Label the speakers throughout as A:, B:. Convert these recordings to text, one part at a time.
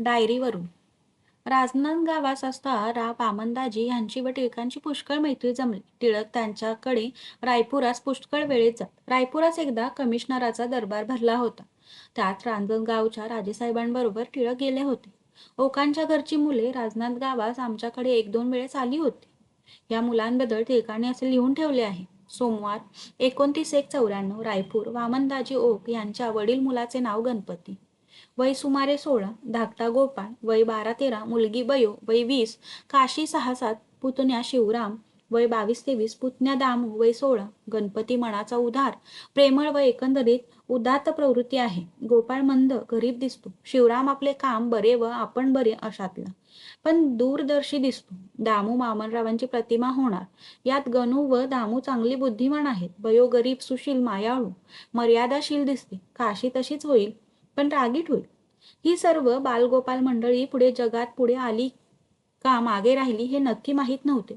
A: डायरीवरून. राजनांद गावास असता वामनदाजी यांची व टिळकांची पुष्कळ मैत्री जमली. टिळक त्यांच्याकडे रायपुरास पुष्कळ वेळेत जात. रायपुरास एकदा कमिशनराचा दरबार भरला होता. त्यात रांजणगावच्या राजेसाहेबांबरोबर टिळक गेले होते. ओकांच्या घरची मुले राजनांद गावास आमच्याकडे 1-2 वेळेस आली होती. या मुलांबद्दल टिळकांनी असे लिहून ठेवले आहे. सोमवार 29/1/94 रायपूर वामनदाजी ओक यांच्या वडील मुलाचे नाव गणपती. वय सुमारे 16. धाकटा गोपाळ. वय 12-13. मुलगी बयो. वय 20. काशी 6-7. पुतण्या शिवराम. वय 22-23. पुतण्या दामू. वय 16. गणपती मनाचा उदार, प्रेमळ व एकंदरीत उदात्त प्रवृत्ती आहे. गोपाळ मंद, गरीब दिसतो. शिवराम आपले काम बरे व आपण बरे अशातला, पण दूरदर्शी दिसतो. दामू मामनरावांची प्रतिमा होणार. यात गणू व दामू चांगली बुद्धिमान आहेत. बयो गरीब, सुशील, मायाळू, मर्यादाशील दिसते. काशी तशीच होईल, पण रागीट होईल. ही सर्व बालगोपाल मंडळी पुढे जगात पुढे आली का मागे राहिली हे नक्की माहीत नव्हते.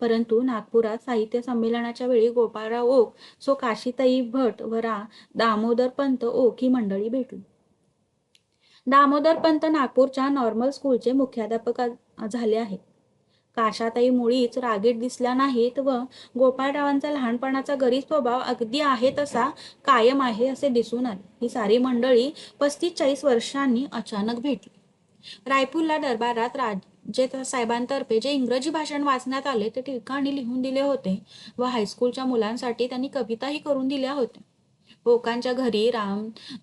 A: परंतु नागपुरात साहित्य संमेलनाच्या वेळी गोपाळराव ओक, सो काशीताई भट व दामोदरपंत ओक ही मंडळी भेटली. दामोदरपंत नागपूरच्या नॉर्मल स्कूलचे मुख्याध्यापक झाले आहेत. काशाताई मुळीच रागीट दिसल्या नाहीत व गोपाळरावांचा लहानपणाचा गरीब स्वभाव अगदी आहे तसा कायम आहे असे दिसून आले. ही सारी मंडळी 35-40 वर्षांनी अचानक भेटली. रायपूरला दरबारात राजे साहेबांतर्फे जे इंग्रजी भाषण वाचण्यात आले ते टिळकांनी लिहून दिले होते व हायस्कूलच्या मुलांसाठी त्यांनी कविताही करून दिल्या होत्या. ओकांच्या घरी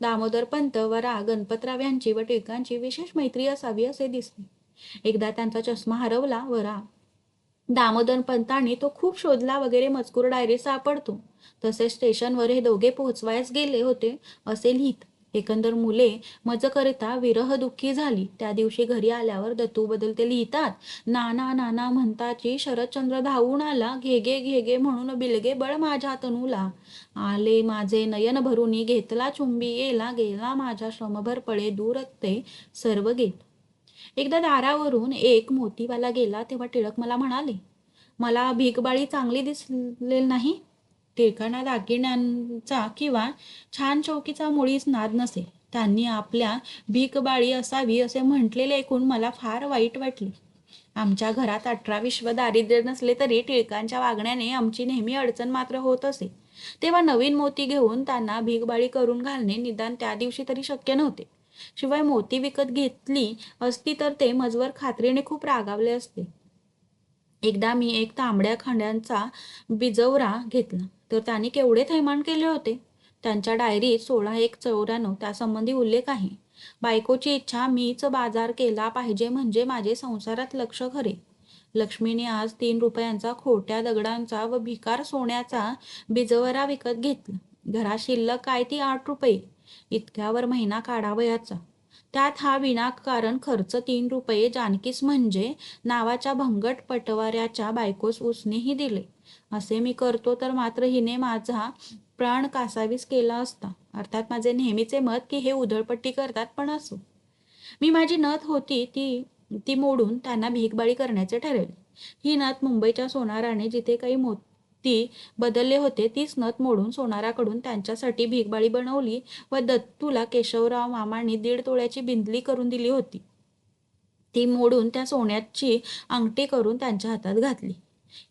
A: दामोदरपंत व गणपतराव यांची व टिळकांची विशेष मैत्री असावी असे दिसले. एकदा त्यांचा चष्मा हरवला व दामोदरपंतांनी तो खूप शोधला वगैरे मजकूर डायरीत सापडतो. तसेच स्टेशनवर हे दोघे पोहोचवायच गेले होते असे लिहित. एकंदर मुले मजकरिता विरह दुःखी झाली. त्या दिवशी घरी आल्यावर दत्तूबद्दल ते लिहितात. नाना नाना म्हणताची शरदचंद्र धावून आला, घेगे घेगे म्हणून बिलगे बळ माझ्या तनूला. आले माझे नयन भरूनी, घेतला चुंबी येला, गेला माझ्या श्रमभर पळे, दूर ते सर्व गेल. एकदा दारावरून एक मोतीवाला गेला तेव्हा टिळक मला म्हणाले, मला भीकबाळी चांगली दिसलेल नाही. टिळकांना दागिन्यांचा किंवा छान चौकीचा मुळीच नाद नसे. त्यांनी आपल्या भीकबाळी असावी असे म्हटलेले ऐकून मला फार वाईट वाटले. आमच्या घरात 18-20 दारिद्र्य नसले तरी टिळकांच्या वागण्याने आमची नेहमी अडचण मात्र होत असे. तेव्हा नवीन मोती घेऊन त्यांना भीकबाळी करून घालणे निदान त्या दिवशी तरी शक्य नव्हते. शिवाय मोती विकत घेतली असती तर ते मजवर खात्रीने खूप रागावले असते. एकदा मी एक तांबड्या खंड्यांचा बिजवरा घेतला तर त्यांनी केवढे थैमान केले होते. त्यांच्या डायरीत 16/1/94 त्यासंबंधी उल्लेख आहे. बायकोची इच्छा मीच बाजार केला पाहिजे म्हणजे माझे संसारात लक्ष खरे. लक्ष्मीने आज 3 रुपयांचा खोट्या दगडांचा व भिकार सोन्याचा बिजवरा विकत घेतला. घरात शिल्लक काय ती 8 रुपये. इतक्यावर महिना काढावयाचा. त्यात हा विनाकारण खर्च 3 रुपये जानकीस म्हणजे नावाच्या भंगट पटवाऱ्याच्या बायकोस उसनेही दिले. असे मी करतो तर मात्र हिने माझा प्राण कासावीस केला असता. अर्थात माझे नेहमीचे मत की हे उधळपट्टी करतात, पण असो. मी माझी नथ होती ती मोडून त्यांना भीकबाळी करण्याचे ठरवले. ही नथ मुंबईच्या सोनाराने जिथे काही मोती बदलले होते तीच नथ मोडून सोनाराकडून त्यांच्यासाठी भीकबाळी बनवली व दत्तूला केशवराव मामांनी 1.5 तोळ्याची बिंदली करून दिली होती. ती मोडून त्या सोन्याची अंगठी करून त्यांच्या हातात घातली.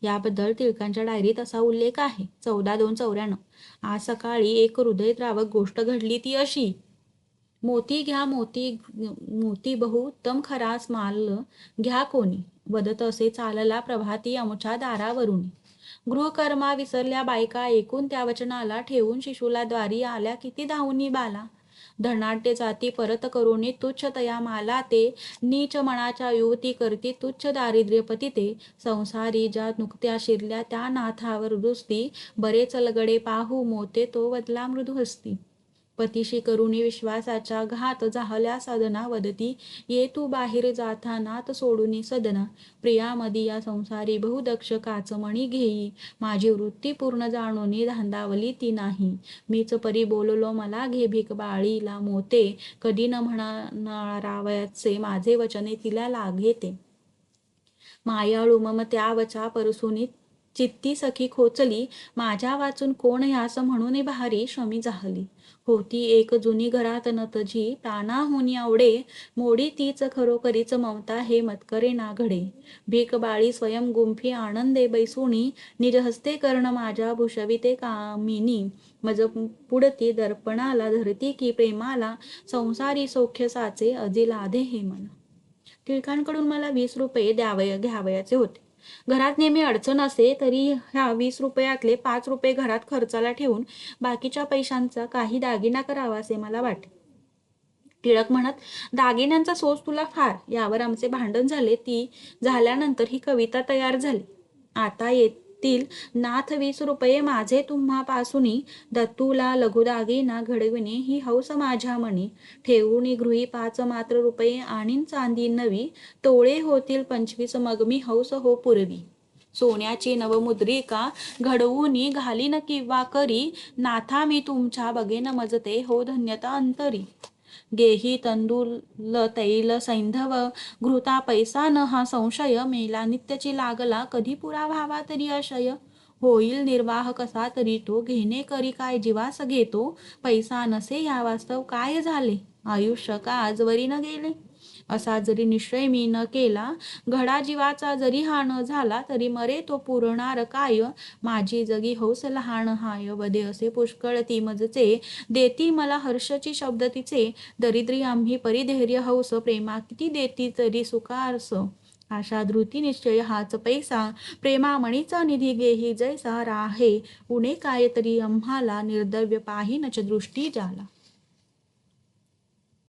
A: याबद्दल टिळकांच्या डायरीत असा उल्लेख आहे. 14/2/94 आज सकाळी एक हृदयद्रावक गोष्ट घडली ती अशी. मोती घ्या मोती बहु उत्तम खरास माल घ्या कोणी, वदत असे चालला प्रभाती आमच्या दारावरून. गृहकर्मा विसरल्या बायका ऐकून त्या वचनाला ठेवून शिशूला द्वारी आल्या किती धावूनी बाला. धनाढ्य जाती परत करून तुच्छ तया माला ते, नीच मनाच्या युवती करती तुच्छ दारिद्र्यपती ते. संसारी ज्या नुकत्या शिरल्या त्या नाथावर दुस्ती, बरेच लगडे पाहू मोते तो वदला मृदू हस्ती. पतीशी करुणी विश्वासाच्या घात झाल्या साधना वदती, ये तू बाहेर जाता नात सोडून सदना. प्रियामदी या संसारी बहुदक्ष काचमणी घेई, माझी वृत्ती पूर्ण जाणून धांदावली ती नाही. मीच परी बोललो मला घे भीकबाळीला मोते, कधी न म्हणारावयाचे माझे वचने तिला लागेते. मायाळू मम त्या वचा परसुनी चित्ती सखी खोचली, माझ्या वाचून कोण ह्यास म्हणून भारी श्रमी जाहली. होती एक जुनी घरात नतजी, प्राणाहुनी आवडे, मोडी तीच खरोखरीच ममता हे मतकरे ना घडे. भीक बाळी स्वयं गुंफी आनंदे बैसुणी, निज हस्ते कर्ण माझ्या भूषविते कामिनी. मज पुढती दर्पणाला धरती की प्रेमाला, संसारी सौख्य साचे अजी लाधे हे मन. टिळकांकडून मला 20 रुपये घ्यावयाचे होते. घरात नेहमी अडचण असे तरी ह्या 20 रुपयातले 5 रुपये घरात खर्चाला ठेवून बाकीच्या पैशांचा काही दागिना करावा असे मला वाटे. टिळक म्हणत, दागिन्यांचा सोज तुला फार. यावर आमचे भांडण झाले. ती झाल्यानंतर ही कविता तयार झाली. आता येतील नाथ 20 रुपये माझे तुम्हापासूनी, दत्तूला लघु दागिना घडविणे ही हौस माझ्या मनी. ठेवून गृही 5 मात्र रुपये आणीन चांदी नवी, तोळे होतील 25 मग मी हौस हो पुरवी. सोन्याची नवमुद्रिका घडवून घालीन किंवा करी, नाथा मी तुमच्या बघेन मजते हो धन्यता अंतरी. गेही तंदूल तैल सैंधव घृता पैसा न हा संशय, मेला नित्यची लागला कधी पुरा व्हावा तरी अशय. होईल निर्वाह कसा तरी तो, घेणे करी काय जीवास घेतो, पैसा नसे या वास्तव काय झाले, आयुष्य का आजवरी न गेले. असा जरी निश्चय मी न केला, घडा जीवाचा जरी हा न झाला, तरी मरे तो पुरणार काय, माझी जगी हौस लहान हाय. वदे असे पुष्कळ ती मजचे, देती मला हर्षची शब्द तिचे, दरिद्री आम्ही परिधैर्य हौस, प्रेमा किती देती तरी सुखारस. आशा धृती निश्चय हाच पैसा, प्रेमामणीचा निधी गेही जैसा राहे, उणे काय तरी आम्हाला, निर्दव्य पाहिनच दृष्टी जाला.